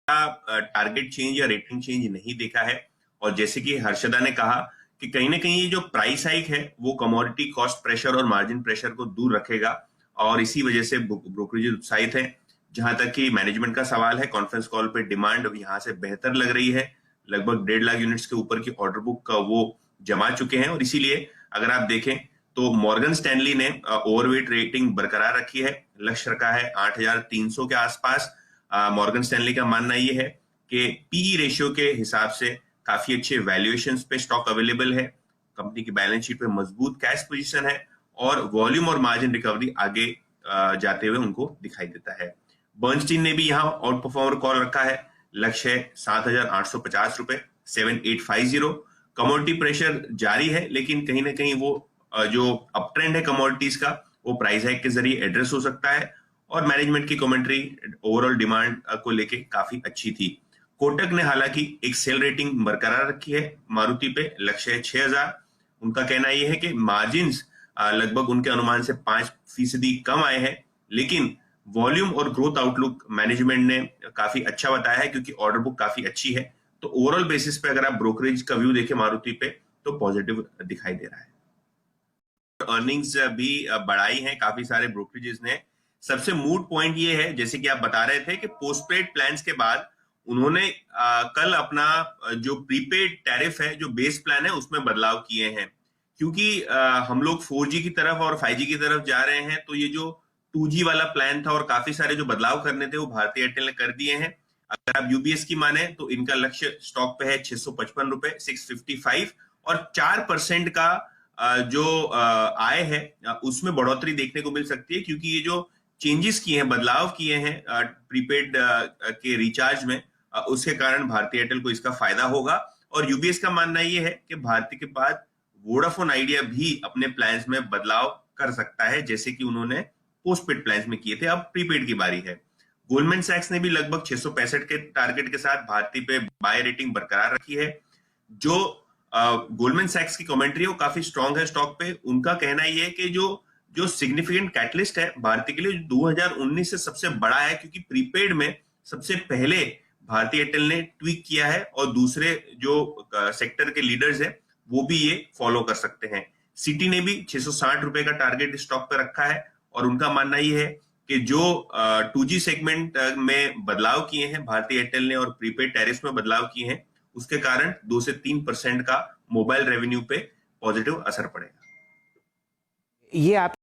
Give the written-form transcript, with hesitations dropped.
Target change या rating change नहीं देखा है। और जैसे कि हर्षदा ने कहा कि कहीं ना कहीं ये जो प्राइस हाइक है वो कमोडिटी कॉस्ट प्रेशर और मार्जिन प्रेशर को दूर रखेगा, और इसी वजह से ब्रोकरेज उत्साहित है। जहां तक कि मैनेजमेंट का सवाल है, कॉन्फ्रेंस कॉल पे डिमांड अब यहां से बेहतर लग रही है। लगभग 1.5 लाख यूनिट्स के ऊपर की ऑर्डर बुक का वो जमा चुके हैं, और इसीलिए अगर आप देखें तो मॉर्गन स्टैनली ने ओवरवेट रेटिंग बरकरार रखी है, लक्ष्य रखा है 8,300 के आसपास। मॉर्गन स्टैनली का मानना ये है कि पीई रेशियो के हिसाब से काफी अच्छे वैल्यूएशंस पे स्टॉक अवेलेबल है, कंपनी की बैलेंस शीट पे मजबूत कैश पोजीशन है, और वॉल्यूम और मार्जिन रिकवरी आगे जाते हुए उनको दिखाई देता है। बर्नस्टीन ने भी यहाँ आउट परफॉर्मर कॉल रखा है, लक्ष्य है 7,850 रुपए, 7,850। कमोडिटी प्रेशर जारी है, लेकिन कहीं ना कहीं वो जो अप ट्रेंड है कमोडिटीज का वो प्राइस हाइक के जरिए एड्रेस हो सकता है। और मैनेजमेंट की कमेंट्री ओवरऑल डिमांड को लेके काफी अच्छी थी। कोटक ने हालांकि एक सेल रेटिंग बरकरार रखी है मारुति पे, लक्ष्य है 6,000। उनका कहना यह है कि मार्जिन लगभग उनके अनुमान से 5% कम आए हैं, लेकिन वॉल्यूम और ग्रोथ आउटलुक मैनेजमेंट ने काफी अच्छा बताया है, क्योंकि ऑर्डर बुक काफी अच्छी है। तो ओवरऑल बेसिस पे अगर आप ब्रोकरेज का व्यू देखें मारुति पे तो पॉजिटिव दिखाई दे रहा है। अर्निंग्स भी बढ़ाई हैं काफी सारे ब्रोकरेजेस ने। सबसे मूड पॉइंट ये है, जैसे कि आप बता रहे थे, कि पोस्टपेड प्लान्स के बाद उन्होंने कल अपना जो प्रीपेड टैरिफ है, जो बेस प्लान है, उसमें बदलाव किए हैं। क्योंकि हम लोग 4G की तरफ और 5G की तरफ जा रहे हैं, तो ये जो 2G वाला प्लान था और काफी सारे जो बदलाव करने थे वो भारतीय एयरटेल ने कर दिए हैं। अगर आप यूबीएस की माने तो इनका लक्ष्य स्टॉक पे है 655 रुपए, 655, और 4% का जो आय है उसमें बढ़ोतरी देखने को मिल सकती है, क्योंकि ये जो चेंजेस किए हैं, बदलाव किए हैं प्रीपेड के रिचार्ज में, उसके कारण भारतीय एयरटेल को इसका फायदा होगा। और यूबीएस का मानना यह है कि भारतीय के बाद वोडाफोन आइडिया भी अपने प्लान्स में बदलाव कर सकता है, जैसे कि उन्होंने पोस्टपेड प्लान्स में किए थे, अब प्रीपेड की बारी है। गोल्डमैन सैक्स ने भी लगभग 665 के टारगेट के साथ भारतीय पे बाय रेटिंग बरकरार रखी है। जो गोल्डमैन सैक्स की कमेंट्री है वो काफी स्ट्रांग है स्टॉक पे। उनका कहना यह है कि जो सिग्निफिकेंट कैटलिस्ट है भारतीय के लिए 2019 से सबसे बड़ा है, क्योंकि प्रीपेड में सबसे पहले भारतीय एयरटेल ने ट्वीक किया है, और दूसरे जो सेक्टर के लीडर्स है वो भी ये फॉलो कर सकते हैं। सिटी ने भी 660 रुपए का टारगेट स्टॉक पे रखा है, और उनका मानना यह है कि जो 2G सेगमेंट में बदलाव किए हैं भारतीय एयरटेल ने और प्रीपेड टैरिफ में बदलाव किए हैं, उसके कारण 2 से 3% का मोबाइल रेवेन्यू पे पॉजिटिव असर पड़ेगा। ये आप